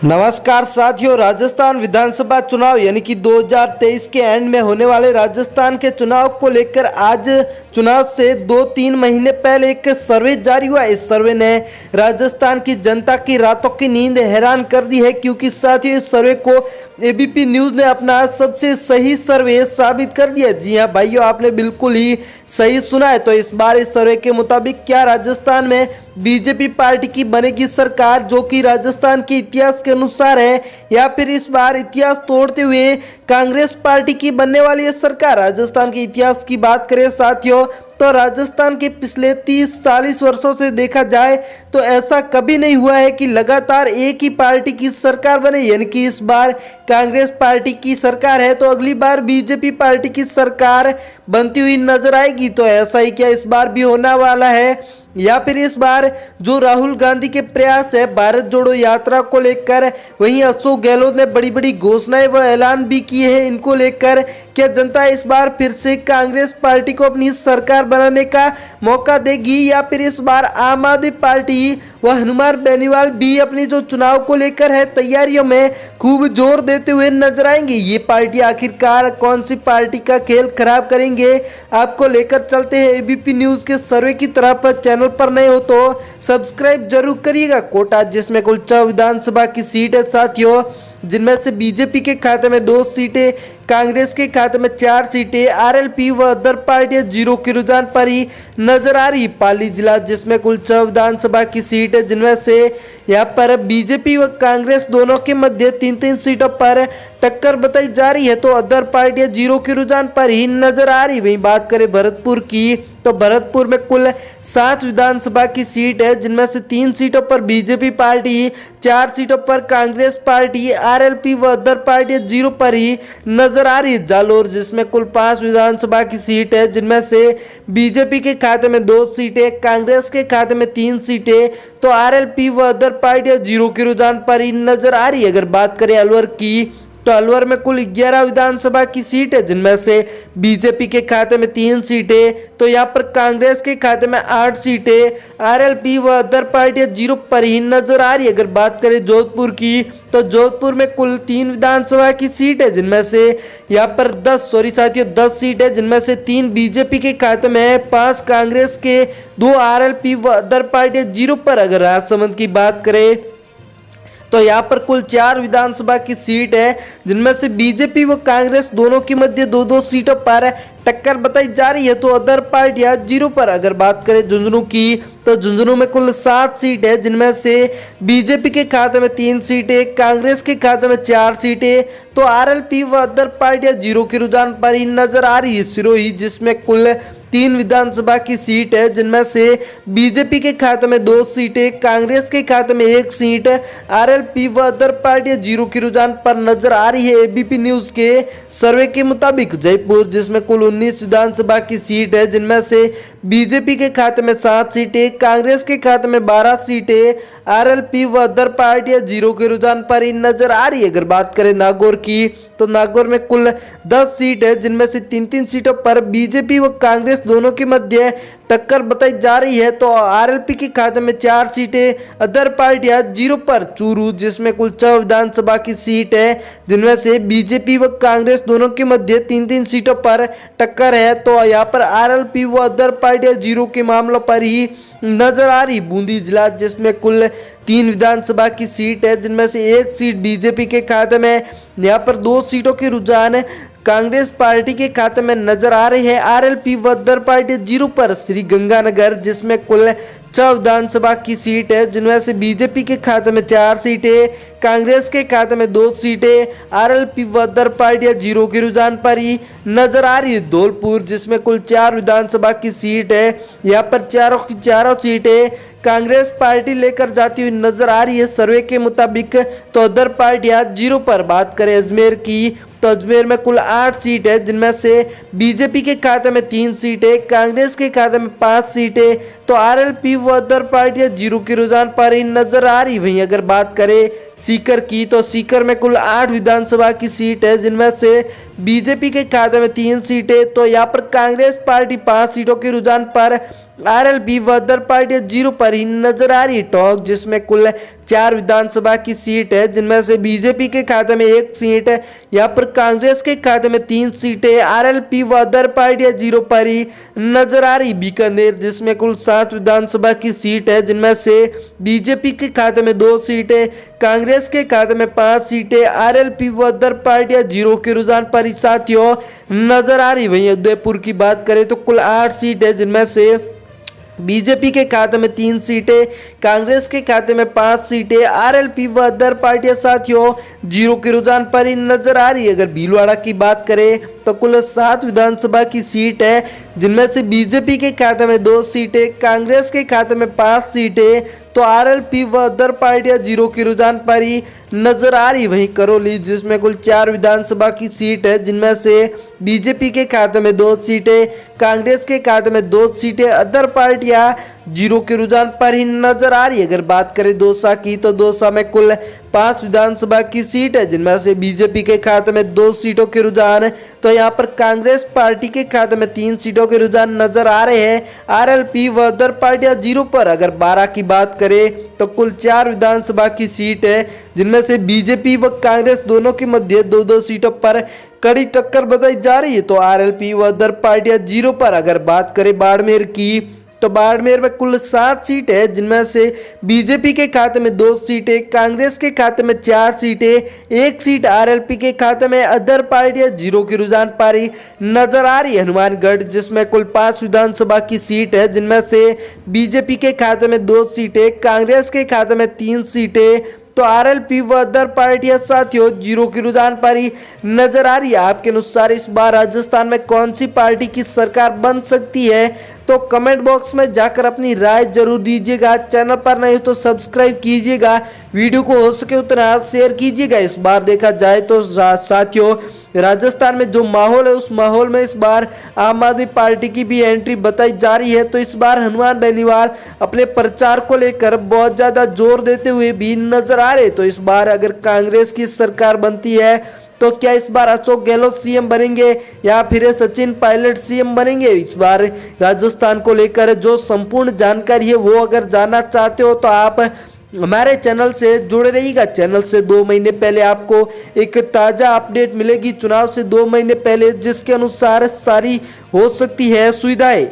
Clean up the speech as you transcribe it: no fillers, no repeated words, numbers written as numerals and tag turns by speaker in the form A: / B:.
A: नमस्कार साथियों, राजस्थान विधानसभा चुनाव यानी कि 2023 के एंड में होने वाले राजस्थान के चुनाव को लेकर आज चुनाव से 2-3 महीने पहले एक सर्वे जारी हुआ। इस सर्वे ने राजस्थान की जनता की रातों की नींद हैरान कर दी है, क्योंकि साथियों इस सर्वे को एबीपी न्यूज़ ने अपना सबसे सही सर्वे साबित कर दिया। जी हाँ भाइयों, आपने बिल्कुल ही सही सुना है। तो इस बार इस सर्वे के मुताबिक क्या राजस्थान में बीजेपी पार्टी की बनेगी सरकार, जो कि राजस्थान के इतिहास के अनुसार है, या फिर इस बार इतिहास तोड़ते हुए कांग्रेस पार्टी की बनने वाली है सरकार। राजस्थान के इतिहास की बात करें साथियों, तो राजस्थान के पिछले 30-40 वर्षों से देखा जाए तो ऐसा कभी नहीं हुआ है कि लगातार एक ही पार्टी की सरकार बने। यानी कि इस बार कांग्रेस पार्टी की सरकार है तो अगली बार बीजेपी पार्टी की सरकार बनती हुई नजर आएगी। तो ऐसा ही क्या इस बार भी होने वाला है, या फिर इस बार जो राहुल गांधी के प्रयास है भारत जोड़ो यात्रा को लेकर, वहीं अशोक गहलोत ने बड़ी बड़ी घोषणाएं व ऐलान भी किए हैं, इनको लेकर क्या जनता इस बार फिर से कांग्रेस पार्टी को अपनी सरकार बनाने का मौका देगी, या फिर इस बार आम आदमी पार्टी व हनुमान बेनीवाल भी अपनी जो चुनाव को लेकर है तैयारियों में खूब जोर देते हुए नजर आएंगे। ये पार्टी आखिरकार कौन सी पार्टी का खेल खराब करेंगे, आपको लेकर चलते हैं एबीपी न्यूज़ के सर्वे की तरफ। चैनल पर नए हो तो सब्सक्राइब जरूर करिएगा। कोटा जिसमें कुल 4 विधानसभा की सीट है साथियों, जिनमें से बीजेपी के खाते में 2 सीटें, कांग्रेस के खाते में 4 सीटें, आरएलपी व अदर पार्टियां 0 के रुझान पर ही नजर आ रही। पाली जिला जिसमें कुल 6 विधानसभा की सीट है, जिनमें से यहाँ पर बीजेपी व कांग्रेस दोनों के मध्य 3-3 सीटों पर टक्कर बताई जा रही है, तो अदर पार्टियां 0 के रुझान पर ही नजर आ रही। वहीं बात करें भरतपुर की, तो भरतपुर में कुल 7 विधानसभा की सीट है, जिनमें से 3 सीटों पर बीजेपी पार्टी, 4 सीटों पर कांग्रेस पार्टी, आरएलपी व अदर पार्टियां 0 पर ही नजर आ रही है। जालोर जिसमें कुल 5 विधानसभा की सीट है, जिनमें से बीजेपी के खाते में 2 सीटें, कांग्रेस के खाते में 3 सीटें, तो आरएलपी व अदर पार्टियां 0 के रुझान पर ही नजर आ रही है। अगर बात करें अलवर की, तो अलवर में कुल 11 विधानसभा की सीट है, जिनमें से बीजेपी के खाते में 3 सीटें, तो यहाँ पर कांग्रेस के खाते में 8 सीटें, आरएलपी व अदर पार्टियां 0 पर ही नजर आ रही है। अगर बात करें जोधपुर की, तो जोधपुर में कुल 3 विधानसभा की सीट है, जिनमें से यहाँ पर 10 सीट है, जिनमें से 3 बीजेपी के खाते में, 5 कांग्रेस के, 2 आरएलपी व अदर पार्टियां 0 पर। अगर राजसमंद की बात करें तो यहाँ पर कुल 4 विधानसभा की सीट है, जिनमें से बीजेपी व कांग्रेस दोनों के मध्य 2-2 सीटों पर टक्कर बताई जा रही है, तो अदर पार्टियां 0 पर। अगर बात करें झुंझुनू की, तो झुंझुनू में कुल 7 सीट है, जिनमें से बीजेपी के खाते में 3 सीटें, कांग्रेस के खाते में 4 सीटें, तो आरएलपी व अदर पार्टियां 0 के रुझान पर ही नजर आ रही है। सिरोही जिसमें कुल 3 विधानसभा की सीट है, जिनमें से बीजेपी के खाते में 2 सीटें, कांग्रेस के खाते में 1 सीट, आरएलपी व अदर पार्टियां 0 के रुझान पर नजर आ रही है। एबीपी न्यूज़ के सर्वे के मुताबिक जयपुर जिसमें कुल 19 विधानसभा की सीट है, जिनमें से बीजेपी के खाते में 7 सीटें, कांग्रेस के खाते में 12 सीटें, आरएलपी व अदर पार्टियां 0 के रुझान पर ही नजर आ रही है। अगर बात करें नागौर की, तो नागौर में कुल 10 सीट है, जिनमें से 3-3 सीटों पर बीजेपी व कांग्रेस दोनों के मध्य टक्कर बताई जा रही है, तो आरएलपी के खाते में 4 सीटें, अदर पार्टियां 0 पर। चूरू जिसमें कुल 6 विधानसभा की सीट है, जिनमें से बीजेपी व कांग्रेस दोनों के मध्य 3-3 सीटों पर टक्कर है, तो यहाँ पर आरएलपी व अदर पार्टियां 0 के मामलों पर ही नजर आ रही। बूंदी जिला जिसमें कुल 3 विधानसभा की सीट है, जिनमें से 1 सीट बीजेपी के खाते में, यहाँ पर 2 सीटों के रुझान कांग्रेस पार्टी के खाते में नजर आ रहे हैं, आरएलपी व अदर पार्टी 0 पर। श्री गंगानगर जिसमें कुल 6 विधानसभा की सीट है, जिनमें से बीजेपी के खाते में 4 सीटें, कांग्रेस के खाते में 2 सीटें, आरएलपी व अदर पार्टियां 0 के रुझान पर ही नजर आ रही है। धौलपुर जिसमें कुल 4 विधानसभा की सीट है, यहाँ पर चारों की चारों सीटें कांग्रेस पार्टी लेकर जाती हुई नजर आ रही है सर्वे के मुताबिक, तो अदर पार्टियां 0 पर। बात करें अजमेर की, तो अजमेर में कुल 8 सीट है, जिनमें से बीजेपी के खाते में 3 सीटें, कांग्रेस के खाते में 5 सीटें, तो आरएलपी व अदर पार्टियां 0 के रुझान पर ही नजर आ रही। वहीं अगर बात करें सीकर की, तो सीकर में कुल 8 विधानसभा की सीट है, जिनमें से बीजेपी के खाते में 3 सीटें, तो यहाँ पर कांग्रेस पार्टी 5 सीटों के रुझान पर, आरएलपी व अदर पार्टियां 0 पर ही नजर आ रही। टोंक जिसमें कुल 4 विधानसभा की सीट है, जिनमें से बीजेपी के खाते में 1 सीट है। यहाँ पर कांग्रेस के खाते में 3 सीटें, आरएलपी व अदर पार्टियां 0 पर ही नजर आ रही। बीकानेर जिसमें कुल 7 विधानसभा की सीट है, जिनमें से बीजेपी के खाते में 2 सीटें, कांग्रेस के खाते में 5 सीटें, आरएलपी व अदर पार्टियां 0 के रुझान पर ही साथियों नजर आ रही। वहीं उदयपुर की बात करें तो कुल 8 सीट है, जिनमें से बीजेपी के खाते में 3 सीटें, कांग्रेस के खाते में 5 सीटें, आरएलपी व अदर पार्टियां साथियों 0 के रुझान पर ही नजर आ रही है। अगर भीलवाड़ा की बात करें तो कुल 7 विधानसभा की सीट है, जिनमें से बीजेपी के खाते में 2 सीटें, कांग्रेस के खाते में 5 सीटें, तो आरएलपी व अदर पार्टियां 0 के रुझान पर ही नजर आ रही। वहीं करौली जिसमें कुल 4 विधानसभा की सीट है, जिनमें से बीजेपी के खाते में 2 सीटें, कांग्रेस के खाते में 2 सीटें, अदर पार्टियां 0 के रुझान पर ही नजर आ रही है। अगर बात करें दौसा की तो दौसा में कुल 5 विधानसभा की सीट है, जिनमें से बीजेपी के खाते में 2 सीटों के रुझान, तो यहाँ पर कांग्रेस पार्टी के खाते में 3 सीटों के रुझान नजर आ रहे हैं। आरएलपी व अदर पार्टियां 0 पर। अगर 12 की बात करें तो कुल 4 विधानसभा की सीट है, जिनमें से बीजेपी व कांग्रेस दोनों के मध्य 2-2 सीटों पर कड़ी टक्कर बताई जा रही है, तो आरएलपी व अदर पार्टियां 0 पर। अगर बात करें बाड़मेर की तो बाड़मेर में कुल 7 सीट है, जिनमें से बीजेपी के खाते में 2 सीटें, कांग्रेस के खाते में 4 सीटें, 1 सीट आरएलपी के खाते में, अदर पार्टियां 0 के रुझान पर ही नजर आ रही है। हनुमानगढ़ जिसमें कुल 5 विधानसभा की सीट है, जिनमें से बीजेपी के खाते में 2 सीटें, कांग्रेस के खाते में 3 सीटें, तो आरएलपी व अदर पार्टियां साथियों 0 के रुझान पर ही नजर आ रही है। आपके अनुसार इस बार राजस्थान में कौन सी पार्टी की सरकार बन सकती है, तो कमेंट बॉक्स में जाकर अपनी राय जरूर दीजिएगा। चैनल पर नहीं हो तो सब्सक्राइब कीजिएगा, वीडियो को हो सके उतना शेयर कीजिएगा। इस बार देखा जाए तो साथियों राजस्थान में जो माहौल है, उस माहौल में इस बार आम आदमी पार्टी की भी एंट्री बताई जा रही है। तो इस बार हनुमान बेनीवाल अपने प्रचार को लेकर बहुत ज़्यादा जोर देते हुए भी नजर आ रहे। तो इस बार अगर कांग्रेस की सरकार बनती है तो क्या इस बार अशोक गहलोत सीएम बनेंगे या फिर सचिन पायलट सीएम बनेंगे? इस बार राजस्थान को लेकर जो संपूर्ण जानकारी है वो अगर जानना चाहते हो तो आप हमारे चैनल से जुड़े रहिएगा। चैनल से 2 महीने पहले आपको एक ताज़ा अपडेट मिलेगी चुनाव से 2 महीने पहले, जिसके अनुसार सारी हो सकती है सुविधाएं।